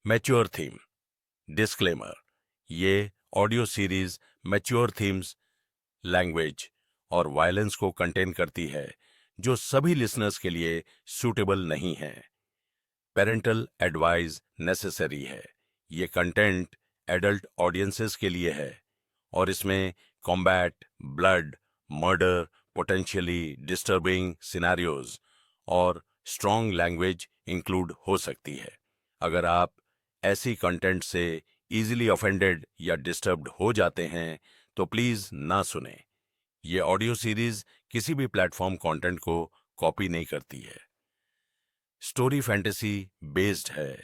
Mature theme. Disclaimer, ये audio series mature themes, language और violence को कंटेन करती है जो सभी लिसनर्स के लिए सूटेबल नहीं है। पेरेंटल एडवाइस नेसेसरी है। ये कंटेंट एडल्ट ऑडियंसेस के लिए है और इसमें combat, blood, murder, potentially disturbing scenarios और स्ट्रॉन्ग लैंग्वेज इंक्लूड हो सकती है। अगर आप ऐसी कंटेंट से इजीली ऑफेंडेड या डिस्टर्ब्ड हो जाते हैं तो प्लीज ना सुने। ये ऑडियो सीरीज किसी भी प्लेटफॉर्म कंटेंट को कॉपी नहीं करती है। स्टोरी फैंटेसी बेस्ड है।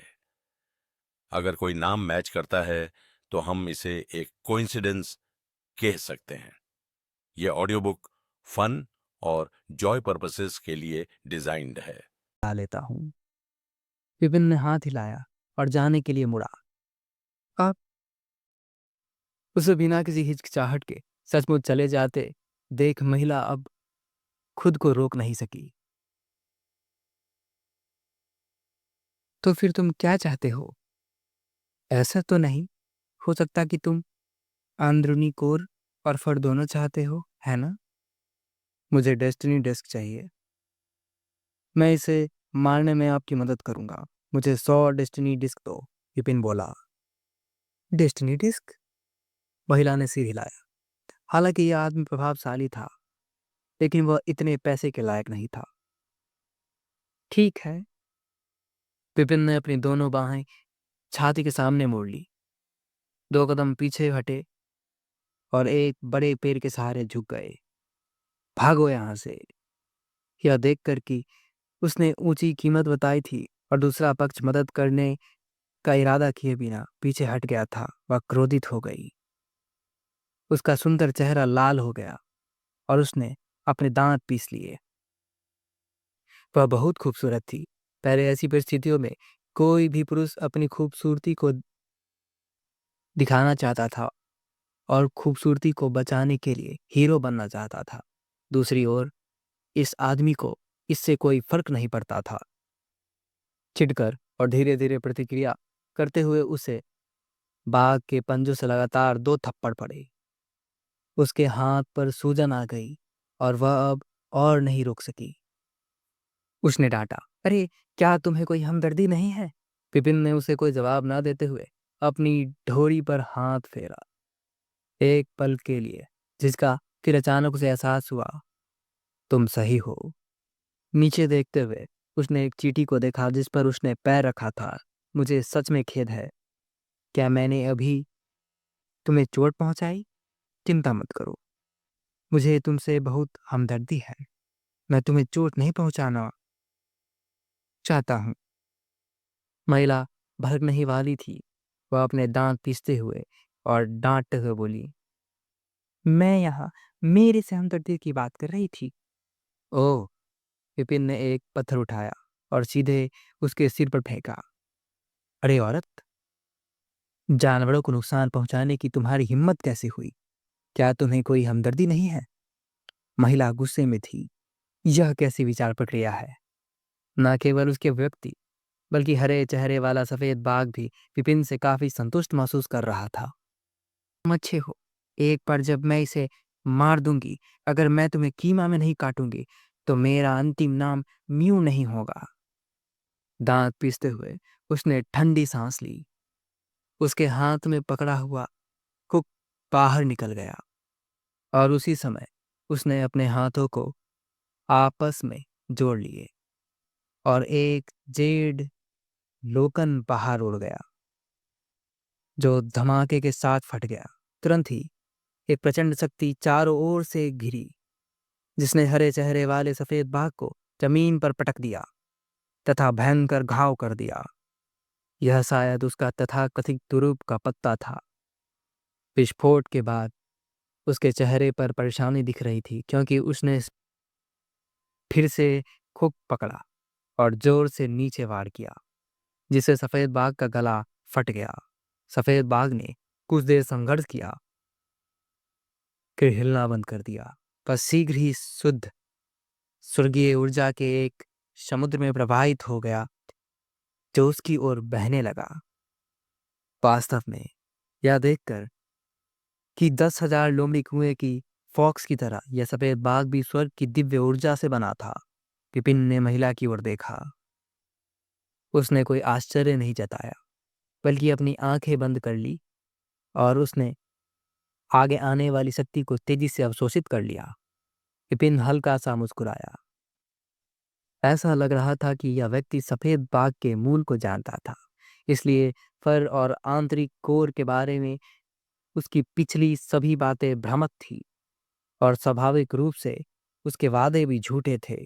अगर कोई नाम मैच करता है तो हम इसे एक कोइंसिडेंस कह सकते हैं। यह ऑडियो बुक फन और जॉय पर्पसेस के लिए डिजाइंड है। ला लेता हूँ। विपिन ने हाथ हिलाया और जाने के लिए मुड़ा। आप उसे बिना किसी हिचकिचाहट के सचमुच चले जाते देख महिला अब खुद को रोक नहीं सकी। तो फिर तुम क्या चाहते हो? ऐसा तो नहीं हो सकता कि तुम अंदरूनी कोर और फर दोनों चाहते हो, है ना? मुझे डेस्टिनी डिस्क चाहिए। मैं इसे मारने में आपकी मदद करूंगा। मुझे 100 डेस्टिनी डिस्क दो। विपिन बोला। Destiny disc? महिला ने सिर हिलाया। हालांकि यह आदमी प्रभावशाली था, लेकिन वह इतने पैसे के लायक नहीं था। ठीक है। विपिन ने अपनी दोनों बाहें छाती के सामने मोड़ ली, 2 कदम पीछे हटे और एक बड़े पेड़ के सहारे झुक गए। भागो यहां से। यह देखकर कि उसने ऊंची कीमत बताई थी और दूसरा पक्ष मदद करने का इरादा किए बिना पीछे हट गया था, वह क्रोधित हो गई। उसका सुंदर चेहरा लाल हो गया और उसने अपने दांत पीस लिए। वह बहुत खूबसूरत थी। पहले ऐसी परिस्थितियों में कोई भी पुरुष अपनी खूबसूरती को दिखाना चाहता था और खूबसूरती को बचाने के लिए हीरो बनना चाहता था। दूसरी ओर इस आदमी को इससे कोई फर्क नहीं पड़ता था। चिढ़कर और धीरे धीरे प्रतिक्रिया करते हुए उसे बाघ के पंजों से लगातार 2 थप्पड़ पड़े। उसके हाथ पर सूजन आ गई और वह अब और नहीं रोक सकी। उसने डांटा, अरे क्या तुम्हें कोई हमदर्दी नहीं है? विपिन ने उसे कोई जवाब ना देते हुए अपनी ढोरी पर हाथ फेरा। एक पल के लिए जिसका फिर अचानक उसे एहसास हुआ। तुम सही हो। नीचे देखते हुए उसने एक चींटी को देखा जिस पर उसने पैर रखा था। मुझे सच में खेद है। क्या मैंने अभी तुम्हें चोट पहुंचाई? चिंता मत करो, मुझे तुमसे बहुत हमदर्दी है। मैं तुम्हें चोट नहीं पहुंचाना चाहता हूँ। महिला भड़कने ही वाली थी। वह अपने दांत पीसते हुए और डांटते हुए बोली, मैं यहाँ मेरे से हमदर्दी की बात कर रही थी। ओह। विपिन ने एक पत्थर उठाया और सीधे उसके सिर पर फेंका। अरे औरत, जानवरों को नुकसान पहुंचाने की तुम्हारी हिम्मत कैसे हुई? क्या तुम्हें कोई हमदर्दी नहीं है? महिला गुस्से में थी। यह कैसी विचार प्रक्रिया है? न केवल उसके व्यक्ति बल्कि हरे चेहरे वाला सफेद बाघ भी विपिन से काफी संतुष्ट महसूस कर रहा था। तुम अच्छे हो। एक बार जब मैं इसे मार दूंगी, अगर मैं तुम्हें कीमा में नहीं काटूंगी तो मेरा अंतिम नाम म्यू नहीं होगा। दांत पीसते हुए उसने ठंडी सांस ली। उसके हाथ में पकड़ा हुआ कुक बाहर निकल गया और उसी समय उसने अपने हाथों को आपस में जोड़ लिए और एक जेड लोकन बाहर उड़ गया जो धमाके के साथ फट गया। तुरंत ही एक प्रचंड शक्ति चारों ओर से घिरी जिसने हरे चेहरे वाले सफेद बाघ को जमीन पर पटक दिया तथा भयंकर घाव कर दिया। यह शायद उसका तथाकथित तुरूप का पत्ता था। विस्फोट के बाद उसके चेहरे पर परेशानी दिख रही थी क्योंकि उसने फिर से खुक पकड़ा और जोर से नीचे वार किया जिससे सफेद बाघ का गला फट गया। सफेद बाघ ने कुछ देर संघर्ष किया फिर हिलना बंद कर दिया, पर शीघ्र ही शुद्ध स्वर्गीय ऊर्जा के एक समुद्र में प्रवाहित हो गया जो उसकी ओर बहने लगा। वास्तव में यह देखकर कि 10,000 लोमड़ी कुएं की फॉक्स की तरह यह सफेद बाघ भी स्वर्ग की दिव्य ऊर्जा से बना था, विपिन ने महिला की ओर देखा। उसने कोई आश्चर्य नहीं जताया, बल्कि अपनी आंखें बंद कर ली और उसने आगे आने वाली शक्ति को तेजी से अवशोषित कर लिया। विपिन हल्का सा मुस्कुराया। ऐसा लग रहा था कि यह व्यक्ति सफेद बाघ के मूल को जानता था, इसलिए फर और आंतरिक कोर के बारे में उसकी पिछली सभी बातें भ्रामक थी और स्वाभाविक रूप से उसके वादे भी झूठे थे।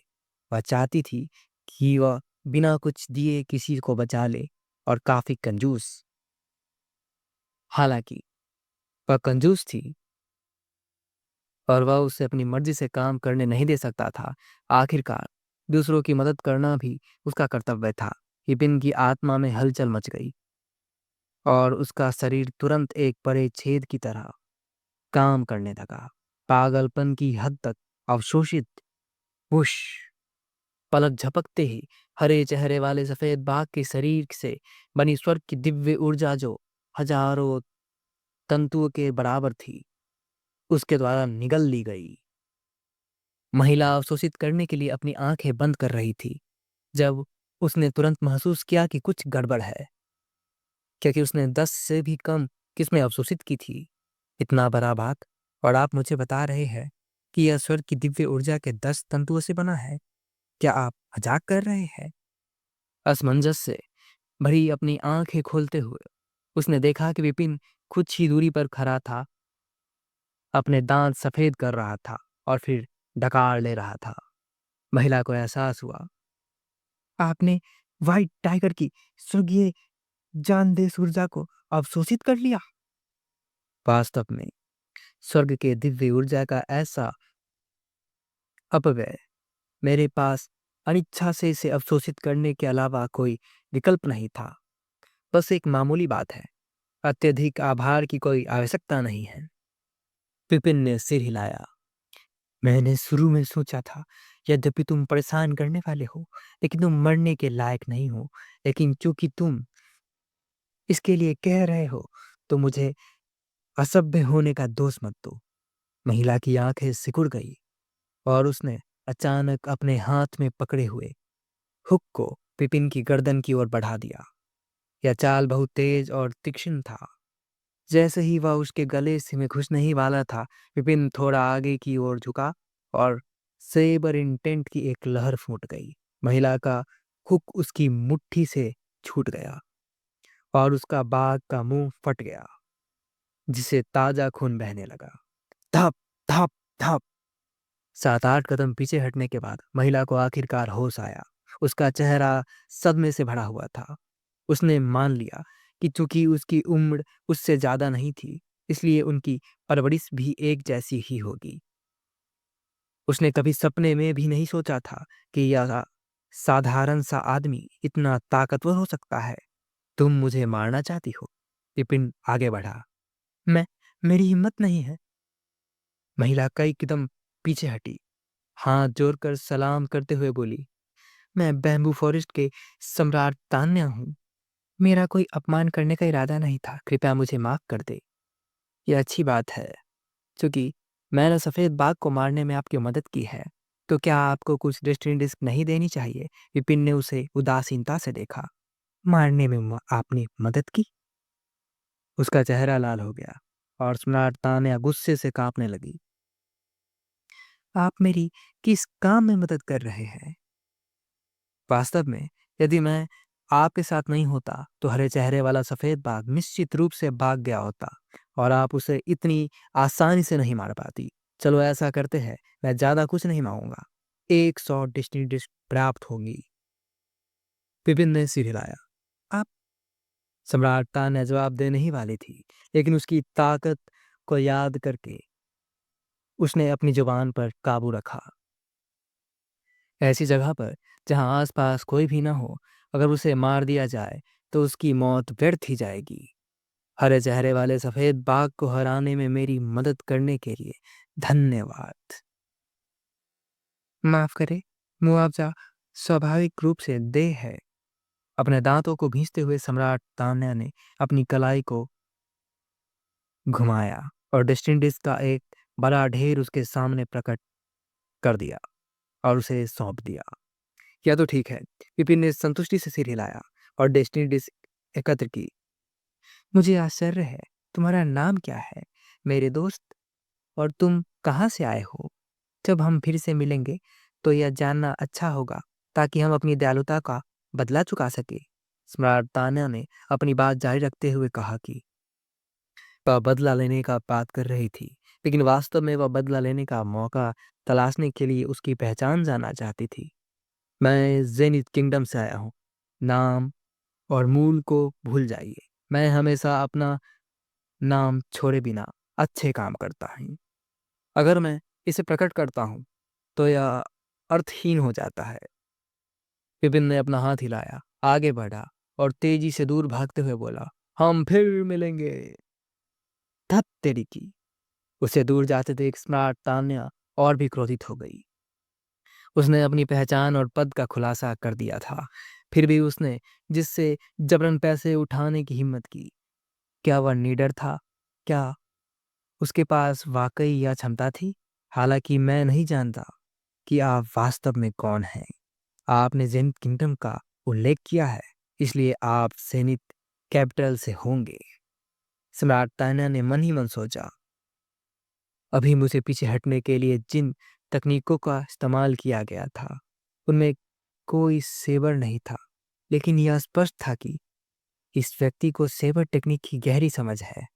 वह चाहती थी कि वह बिना कुछ दिए किसी को बचा ले और काफी कंजूस। हालांकि वह कंजूस थी और वह उसे अपनी मर्जी से काम करने नहीं दे सकता था। आखिरकार दूसरों की मदद करना भी उसका कर्तव्य था। विपिन की आत्मा में हलचल मच गई और उसका शरीर तुरंत एक बड़े छेद की तरह काम करने लगा। पागलपन की हद तक अवशोषित। वुश! पलक झपकते ही हरे चेहरे वाले सफेद बाघ के शरीर से बनी स्वर्ग की दिव्य ऊर्जा, जो हजारों तंतुओं के बराबर थी, उसके द्वारा निगल ली गई। महिला अवशोषित करने के लिए अपनी आंखें बंद कर रही थी जब उसने तुरंत महसूस किया कि कुछ गड़बड़ है, क्योंकि उसने 10 से भी कम किस्में अवशोषित की थी। इतना बड़ा बाघ, और आप मुझे बता रहे हैं कि यह स्वर्ग की दिव्य ऊर्जा के 10 तंतुओं से बना है। क्या आप मजाक कर रहे हैं? असमंजस से भरी अपनी आंखें खोलते हुए उसने देखा कि विपिन कुछ ही दूरी पर खड़ा था, अपने दांत सफेद कर रहा था और फिर डकार ले रहा था। महिला को एहसास हुआ, आपने व्हाइट टाइगर की स्वर्गीय जानदेस ऊर्जा को अवशोषित कर लिया। वास्तव में स्वर्ग के दिव्य ऊर्जा का ऐसा अपव्यय मेरे पास अनिच्छा से इसे अवशोषित करने के अलावा कोई विकल्प नहीं था। बस एक मामूली बात है, अत्यधिक आभार की कोई आवश्यकता नहीं है। विपिन ने सिर हिलाया। मैंने शुरू में सोचा था, यद्यपि तुम परेशान करने वाले हो, लेकिन तुम मरने के लायक नहीं हो। लेकिन चूंकि तुम इसके लिए कह रहे हो, तो मुझे असभ्य होने का दोष मत दो। महिला की आंखें सिकुड़ गई और उसने अचानक अपने हाथ में पकड़े हुए हुक को विपिन की गर्दन की ओर बढ़ा दिया। यह चाल बहुत तेज और तीक्ष्ण था। जैसे ही वह उसके गले से में घुसने ही वाला था, विपिन थोड़ा आगे की ओर झुका और सेबर इंटेंट की एक लहर फूट गई। महिला का हुक उसकी मुट्ठी से छूट गया और उसका बाघ का मुंह फट गया, जिसे ताजा खून बहने लगा। धप धप धप! 7-8 कदम पीछे हटने के बाद महिला को आखिरकार होश आया। उसका चेहरा सदमे से भरा हुआ था। उसने मान लिया कि चूंकि उसकी उम्र उससे ज्यादा नहीं थी, इसलिए उनकी परवरिश भी एक जैसी ही होगी। उसने कभी सपने में भी नहीं सोचा था कि यह साधारण सा आदमी इतना ताकतवर हो सकता है। तुम मुझे मारना चाहती हो? विपिन आगे बढ़ा। मैं मेरी हिम्मत नहीं है। महिला कई कदम पीछे हटी, हाथ जोड़कर सलाम करते हुए बोली, मैं बैम्बू फॉरेस्ट के सम्राट तान्या हूँ। मेरा कोई अपमान करने का इरादा नहीं था। कृपया मुझे माफ कर दे। यह अच्छी बात है, क्योंकि मैंने सफेद बाघ को मारने में आपकी मदद की है। तो क्या आपको कुछ डेस्टिनी डिस्क नहीं देनी चाहिए? विपिन ने उसे उदासीनता से देखा। मारने में आपने मदद की? उसका चेहरा लाल हो गया और सम्राट तान्या गुस्से से कांपने लगी। आप मेरी किस काम में मदद कर रहे हैं? वास्तव में यदि मैं आपके साथ नहीं होता, तो हरे चेहरे वाला सफेद बाघ निश्चित रूप से भाग गया होता और आप उसे इतनी आसानी से नहीं मार पाती। चलो ऐसा करते हैं, मैं ज्यादा कुछ नहीं मांगूंगा। 100 डेस्टिनी डिस्क प्राप्त होंगी। विपिन ने सिर हिलाया। आप? सम्राटता ने जवाब देने ही वाली थी, लेकिन उसकी ताकत को याद करके उसने अपनी जुबान पर काबू रखा। ऐसी जगह पर जहां आसपास कोई भी ना हो, अगर उसे मार दिया जाए तो उसकी मौत व्यर्थ ही जाएगी। हरे चेहरे वाले सफेद बाघ को हराने में मेरी मदद करने के लिए धन्यवाद। माफ करे, मुआवजा स्वाभाविक रूप से देय है। अपने दांतों को भींचते हुए सम्राट तान्या ने अपनी कलाई को घुमाया और डेस्टिनी डिस्क का एक बड़ा ढेर उसके सामने प्रकट कर दिया और उसे सौंप दिया। यह तो ठीक है। विपिन ने संतुष्टि से सिर हिलाया और डेस्टिनी डिस्क एकत्र की। मुझे आश्चर्य है, तुम्हारा नाम क्या है मेरे दोस्त, और तुम कहाँ से आए हो? जब हम फिर से मिलेंगे तो यह जानना अच्छा होगा, ताकि हम अपनी दयालुता का बदला चुका सके। सम्राट तान्या ने अपनी बात जारी रखते हुए कहा कि वह बदला लेने का बात कर रही थी, लेकिन वास्तव में वह बदला लेने का मौका तलाशने के लिए उसकी पहचान जानना चाहती थी। मैं जेनिथ किंगडम से आया हूँ। नाम और मूल को भूल जाइए। मैं हमेशा अपना नाम छोड़े बिना अच्छे काम करता हूँ। अगर मैं इसे प्रकट करता हूँ तो यह अर्थहीन हो जाता है। विपिन ने अपना हाथ हिलाया, आगे बढ़ा और तेजी से दूर भागते हुए बोला, हम फिर मिलेंगे। धत तेरी की। उसे दूर जाते देख स्मार्ट तान्या और भी क्रोधित हो गई। उसने अपनी पहचान और पद का खुलासा कर दिया था, फिर भी उसने जिससे जबरन पैसे उठाने की हिम्मत की। क्या वह निडर था? क्या उसके पास वाकई यह क्षमता थी? हालांकि मैं नहीं जानता कि आप वास्तव में कौन हैं। आपने जेनिथ किंगडम का उल्लेख किया है, इसलिए आप जेनिथ कैपिटल से होंगे। सम्राट तान्या ने मन ही मन सोचा, अभी मुझे पीछे हटने के लिए जिन तकनीकों का इस्तेमाल किया गया था उनमें कोई सेबर नहीं था, लेकिन यह स्पष्ट था कि इस व्यक्ति को सेबर टेक्निक की गहरी समझ है।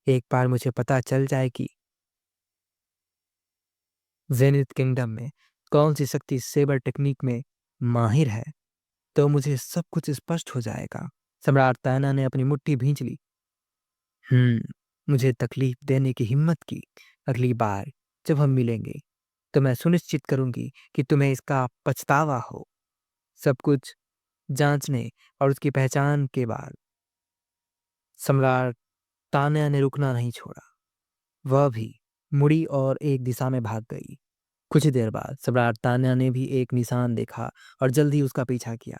एक बार मुझे पता चल जाए कि जेनिथ किंगडम में कौन सी शक्ति सेबर टेक्निक में माहिर है, तो मुझे सब कुछ स्पष्ट हो जाएगा। सम्राट ताना ने अपनी मुट्ठी भींच ली। मुझे तकलीफ देने की हिम्मत की। अगली बार जब हम मिलेंगे तो मैं सुनिश्चित करूंगी कि तुम्हें इसका पछतावा हो। सब कुछ जांचने और उसकी पहचान के बाद सम्राट तान्या ने रुकना नहीं छोड़ा। वह भी मुड़ी और एक दिशा में भाग गई। कुछ ही देर बाद सम्राट तान्या ने भी एक निशान देखा और जल्द ही उसका पीछा किया।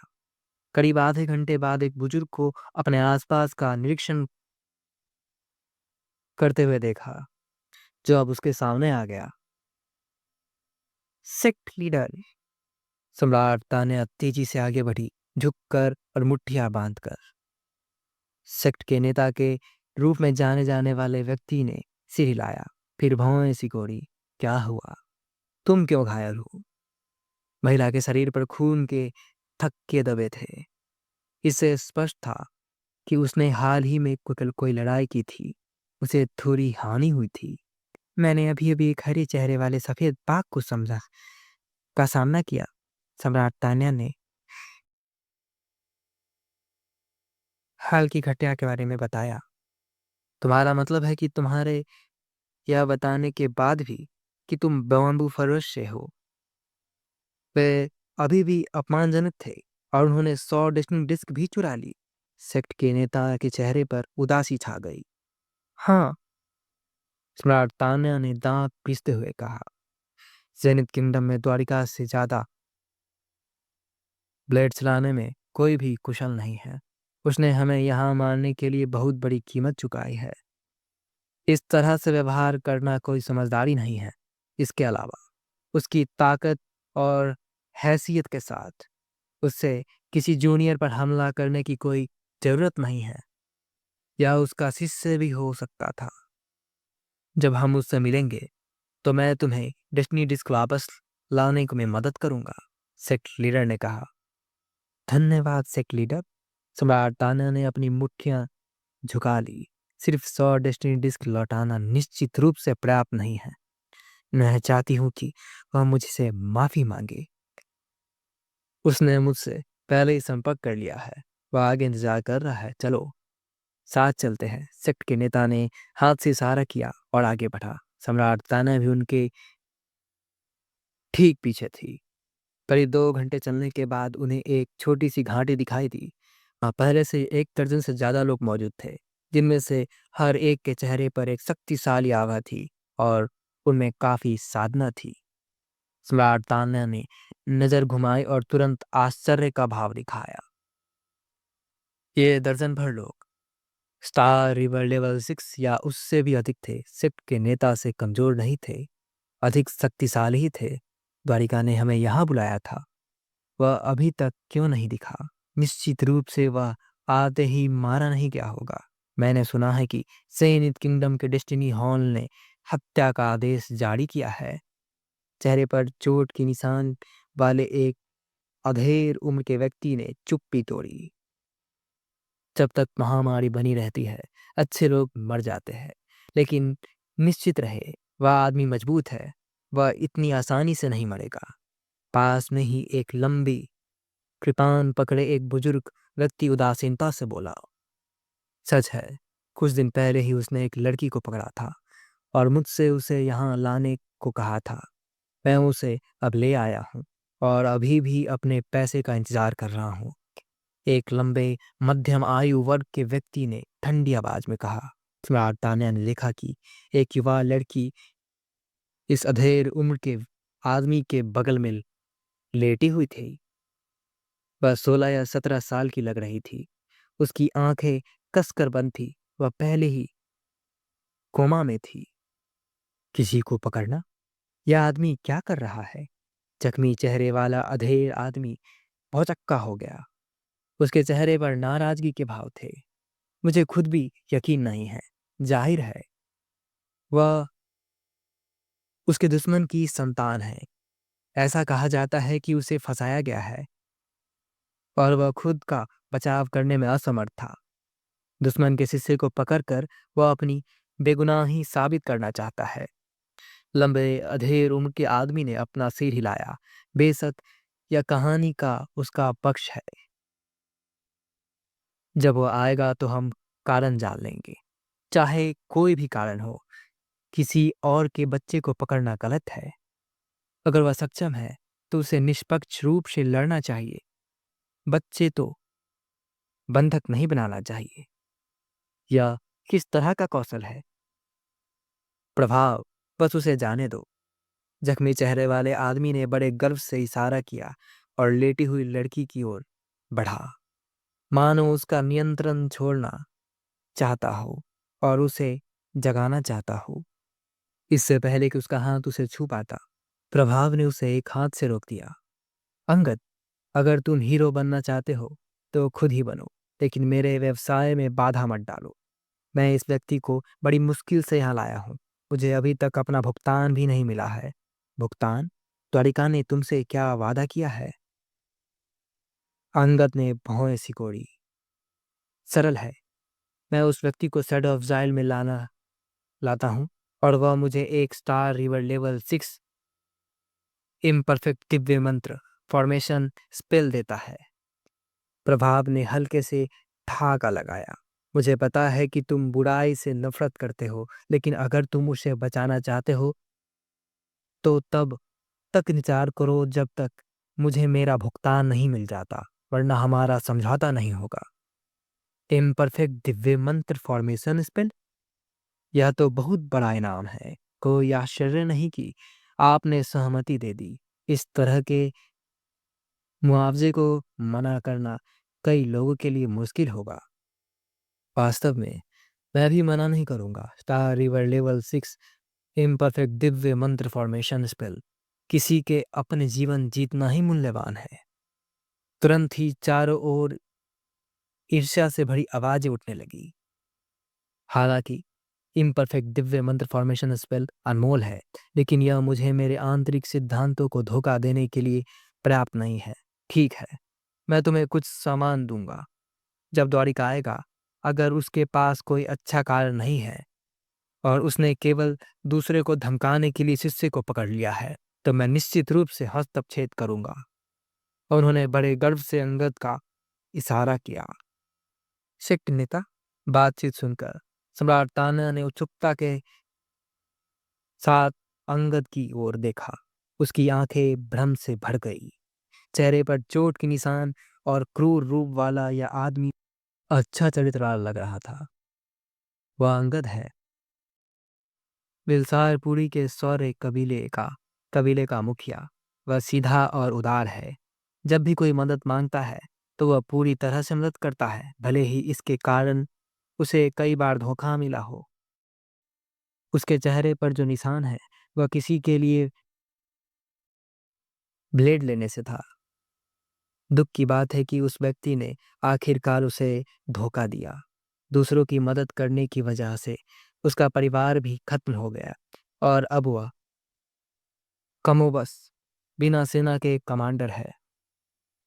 करीब आधे घंटे बाद एक बुजुर्ग को अपने आसपास का निरीक्षण करते हुए देखा, जो अब उसके सामने आ गया। Sect leader. सम्राट तान्या तेजी से आगे बढ़ी, झुककर और मुट्ठियां बांधकर। सेक्ट के नेता के रूप में जाने जाने वाले व्यक्ति ने सिर हिलाया, फिर भौं सिकोड़ी। क्या हुआ? तुम क्यों घायल हो? महिला के शरीर पर खून के थक्के दबे थे। इससे स्पष्ट था कि उसने हाल ही में कोई लड़ाई की थी। उसे थोड़ी हानि हुई थी। मैंने अभी अभी एक हरे चेहरे वाले सफेद बाघ को समझा का सामना किया। सम्राट तान्या ने हाल की घटना के बारे में बताया। तुम्हारा मतलब है कि तुम्हारे यह बताने के बाद भी कि तुम बम्बू फरोश से हो, वे अभी भी अपमानजनक थे और उन्होंने 100 डेस्टिनी डिस्क भी चुरा ली। सेक्ट के नेता के चेहरे पर उदासी छा गई। हाँ, सम्राट तान्या ने दांत पीसते हुए कहा, जेनिथ किंगडम में द्वारिका से ज्यादा ब्लेड चलाने में कोई भी कुशल नहीं है। उसने हमें यहाँ मारने के लिए बहुत बड़ी कीमत चुकाई है। इस तरह से व्यवहार करना कोई समझदारी नहीं है। इसके अलावा उसकी ताकत और हैसियत के साथ उससे किसी जूनियर पर हमला करने की कोई जरूरत नहीं है। या उसका शिष्य भी हो सकता था। जब हम उससे मिलेंगे तो मैं तुम्हें डेस्टिनी डिस्क वापस लाने को में मदद करूंगा, सेक्ट लीडर ने कहा। धन्यवाद सेक्ट लीडर। सम्राट ताना ने अपनी मुट्ठियां झुका ली। सिर्फ 100 डेस्टिनी डिस्क लौटाना निश्चित रूप से पर्याप्त नहीं है। मैं चाहती हूँ कि वह मुझसे माफी मांगे। उसने मुझसे पहले ही संपर्क कर लिया है। वह आगे इंतजार कर रहा है। चलो साथ चलते हैं। सेक्ट के नेता ने हाथ से इशारा किया और आगे बढ़ा। सम्राट ताना भी उनके ठीक पीछे थी। करीब 2 घंटे चलने के बाद उन्हें एक छोटी सी घाटी दिखाई दी। वहाँ पहले से 1 दर्जन से ज्यादा लोग मौजूद थे, जिनमें से हर एक के चेहरे पर एक शक्तिशाली आभा थी और उनमें काफी साधना थी। सम्राट तान्या ने नजर घुमाई और तुरंत आश्चर्य का भाव दिखाया। ये दर्जन भर लोग स्टार रिवर लेवल 6 या उससे भी अधिक थे। सेक्ट के नेता से कमजोर नहीं थे, अधिक शक्तिशाली ही थे। द्वारिका ने हमें यहाँ बुलाया था। वह अभी तक क्यों नहीं दिखा? निश्चित रूप से वह आते ही मारा नहीं गया होगा। मैंने सुना है कि सेनित किंगडम के डेस्टिनी हॉल ने हत्या का आदेश जारी किया है। चेहरे पर चोट के निशान वाले एक अधेड़ उम्र के व्यक्ति ने चुप्पी तोड़ी। जब तक महामारी बनी रहती है, अच्छे लोग मर जाते हैं। लेकिन निश्चित रहे, वह आदमी मजबूत है। वह इतनी आसानी से नहीं मरेगा। पास में ही एक लंबी कृपान पकड़े एक बुजुर्ग व्यक्ति उदासीनता से बोला, सच है, कुछ दिन पहले ही उसने एक लड़की को पकड़ा था और मुझसे उसे यहाँ लाने को कहा था। मैं उसे अब ले आया हूँ और अभी भी अपने पैसे का इंतजार कर रहा हूँ। एक लंबे मध्यम आयु वर्ग के व्यक्ति ने ठंडी आवाज में कहा। सम्राट तान्या ने देखा कि एक युवा लड़की इस अधेड़ उम्र के आदमी के बगल में लेटी हुई थी। वह 16 या 17 साल की लग रही थी। उसकी आंखें कसकर बंद थी। वह पहले ही कोमा में थी। किसी को पकड़ना? यह आदमी क्या कर रहा है? जख्मी चेहरे वाला अधेड़ आदमी भौचक्का हो गया। उसके चेहरे पर नाराजगी के भाव थे। मुझे खुद भी यकीन नहीं है। जाहिर है वह उसके दुश्मन की संतान है। ऐसा कहा जाता है कि उसे फंसाया गया है और वह खुद का बचाव करने में असमर्थ था। दुश्मन के शिष्य को पकड़कर वह अपनी बेगुनाही साबित करना चाहता है। लंबे अधेड़ उम्र के आदमी ने अपना सिर हिलाया। बेशक यह कहानी का उसका पक्ष है। जब वह आएगा तो हम कारण जान लेंगे। चाहे कोई भी कारण हो, किसी और के बच्चे को पकड़ना गलत है। अगर वह सक्षम है तो उसे निष्पक्ष रूप से लड़ना चाहिए। बच्चे तो बंधक नहीं बनाना चाहिए। यह किस तरह का कौशल है? प्रभाव, बस उसे जाने दो। जख्मी चेहरे वाले आदमी ने बड़े गर्व से इशारा किया और लेटी हुई लड़की की ओर बढ़ा, मानो उसका नियंत्रण छोड़ना चाहता हो और उसे जगाना चाहता हो। इससे पहले कि उसका हाथ उसे छू पाता, प्रभाव ने उसे एक हाथ से रोक दिया। अंगद, अगर तुम हीरो बनना चाहते हो तो खुद ही बनो, लेकिन मेरे व्यवसाय में बाधा मत डालो। मैं इस व्यक्ति को बड़ी मुश्किल से यहाँ लाया हूँ। मुझे अभी तक अपना भुगतान भी नहीं मिला है। भुगतान? द्वारिका ने तुमसे क्या वादा किया है? अंगद ने भौहें सिकोड़ी। सरल है। मैं उस व्यक्ति को सेड ऑफ जाइल में लाता हूँ और वह मुझे एक star river level 6 imperfect Divya मंत्र फॉर्मेशन स्पेल देता है। प्रभाव ने हल्के से ठहाका लगाया। मुझे पता है कि तुम बुराई से नफरत करते हो, लेकिन अगर तुम उसे बचाना चाहते हो तो तब तक इंतजार करो जब तक मुझे मेरा भुगतान नहीं मिल जाता, वरना हमारा समझौता नहीं होगा। इम्परफेक्ट दिव्य मंत्र फॉर्मेशन स्पेल? यह तो बहुत बड़ा इनाम है। कोई आश्चर्य नहीं कि आपने सहमति दे दी। इस तरह के मुआवजे को मना करना कई लोगों के लिए मुश्किल होगा। वास्तव में मैं भी मना नहीं करूंगा। Star river level 6 imperfect Divya मंत्र फॉर्मेशन स्पेल। किसी के अपने जीवन जीतना ही मूल्यवान है। तुरंत ही चारों ओर ईर्ष्या से भरी आवाजें उठने लगी। हालांकि इम्परफेक्ट दिव्य मंत्र फॉर्मेशन स्पेल अनमोल है, लेकिन यह मुझे मेरे आंतरिक सिद्धांतों को धोखा देने के लिए पर्याप्त नहीं है। ठीक है, मैं तुम्हें कुछ सामान दूंगा। जब द्वारिका आएगा, अगर उसके पास कोई अच्छा कारण नहीं है और उसने केवल दूसरे को धमकाने के लिए शिष्य को पकड़ लिया है, तो मैं निश्चित रूप से हस्तक्षेप करूंगा। और उन्होंने बड़े गर्व से अंगद का इशारा किया। सिख नेता बातचीत सुनकर सम्राट तान्या ने उत्सुकता के साथ अंगद की ओर देखा। उसकी आंखें भ्रम से भर गई। चेहरे पर चोट के निशान और क्रूर रूप वाला यह आदमी अच्छा चरित्र लग रहा था। वह अंगद है, बिलसारपुरी के सौरे कबीले का मुखिया। वह सीधा और उदार है। जब भी कोई मदद मांगता है तो वह पूरी तरह से मदद करता है, भले ही इसके कारण उसे कई बार धोखा मिला हो। उसके चेहरे पर जो निशान है वह किसी के लिए ब्लेड लेने से था। दुख की बात है कि उस व्यक्ति ने आखिरकार उसे धोखा दिया। दूसरों की मदद करने की वजह से उसका परिवार भी खत्म हो गया और अब वह कमोबस बिना सेना के एक कमांडर है।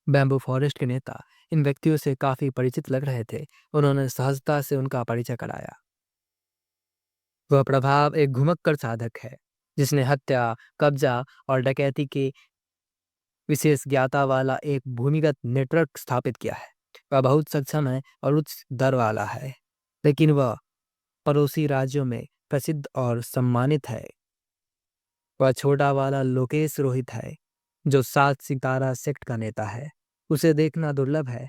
बैम्बू फॉरेस्ट के नेता इन व्यक्तियों से काफी परिचित लग रहे थे। उन्होंने सहजता से उनका परिचय कराया। वह प्रभाव एक घुमक्कड़ साधक है जिसने हत्या, कब्जा और डकैती के विशेष ज्ञाता वाला एक भूमिगत नेटवर्क स्थापित किया है। वह बहुत सक्षम है और उच्च दर वाला है, लेकिन वह पड़ोसी राज्यों में प्रसिद्ध और सम्मानित है। वह छोटा वाला लोकेश रोहित है, जो 7 सितारा सेक्ट का नेता है। उसे देखना दुर्लभ है।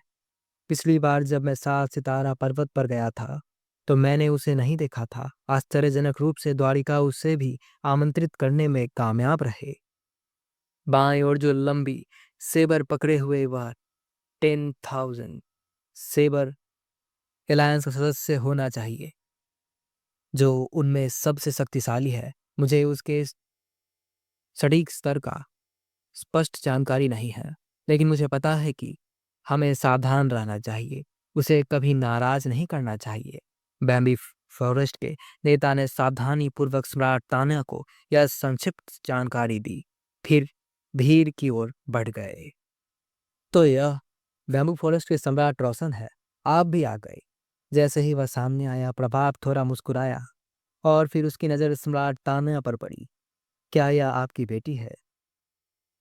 पिछली बार जब मैं 7 सितारा पर्वत पर गया था, तो मैंने उसे नहीं देखा था। आश्चर्यजनक रूप से द्वारिका उसे भी आमंत्रित करने में कामयाब रहे। बाएं ओर जो लंबी सेबर पकड़े हुए वह 10,000 सेबर एलायंस का सदस्य होना चाहिए, जो उनमें सबसे शक्तिशाली है। मुझे उसके सटीक स्तर का स्पष्ट जानकारी नहीं है, लेकिन मुझे पता है कि हमें सावधान रहना चाहिए। उसे कभी नाराज नहीं करना चाहिए। बैम्बी फॉरेस्ट के नेता ने सावधानी पूर्वक सम्राट तान्या को यह संक्षिप्त जानकारी दी, फिर भीड़ की ओर बढ़ गए। तो यह बैम्बू फॉरेस्ट के सम्राट रोशन है। आप भी आ गए। जैसे ही वह सामने आया, प्रभाव थोड़ा मुस्कुराया और फिर उसकी नज़र सम्राट तान्या पर पड़ी। क्या यह आपकी बेटी है?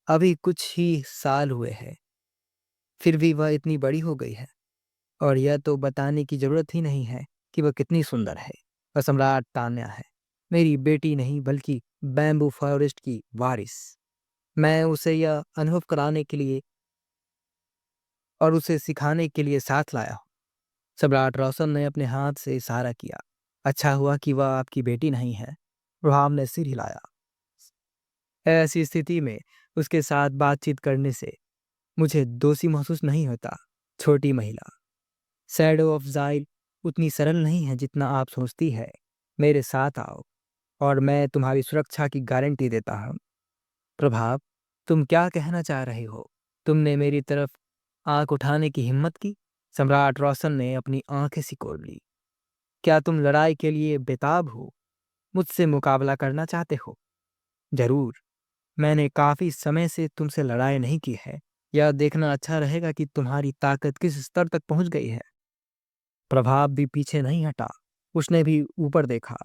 अभी कुछ ही साल हुए हैं, फिर भी वह इतनी बड़ी हो गई है, और यह तो बताने की जरूरत ही नहीं है कि वह कितनी सुंदर है। वह सम्राट तान्या है, मेरी बेटी नहीं बल्कि बैम्बू फॉरेस्ट की वारिस। मैं उसे यह अनुभव कराने के लिए और उसे सिखाने के लिए साथ लाया हूँ। सम्राट रोशन ने अपने हाथ से इशारा किया। अच्छा हुआ कि वह आपकी बेटी नहीं है। प्रभाव ने सिर हिलाया। ऐसी स्थिति में उसके साथ बातचीत करने से मुझे दोषी महसूस नहीं होता। छोटी महिला शैडो ऑफ जाइल उतनी सरल नहीं है जितना आप सोचती है। मेरे साथ आओ और मैं तुम्हारी सुरक्षा की गारंटी देता हूँ। प्रभाव, तुम क्या कहना चाह रहे हो? तुमने मेरी तरफ आंख उठाने की हिम्मत की? सम्राट रोशन ने अपनी आंखें सिकोड़ ली। क्या तुम लड़ाई के लिए बेताब हो? मुझसे मुकाबला करना चाहते हो? जरूर। मैंने काफी समय से तुमसे लड़ाई नहीं की है। यह देखना अच्छा रहेगा कि तुम्हारी ताकत किस स्तर तक पहुंच गई है। प्रभाव भी पीछे नहीं हटा। उसने भी ऊपर देखा।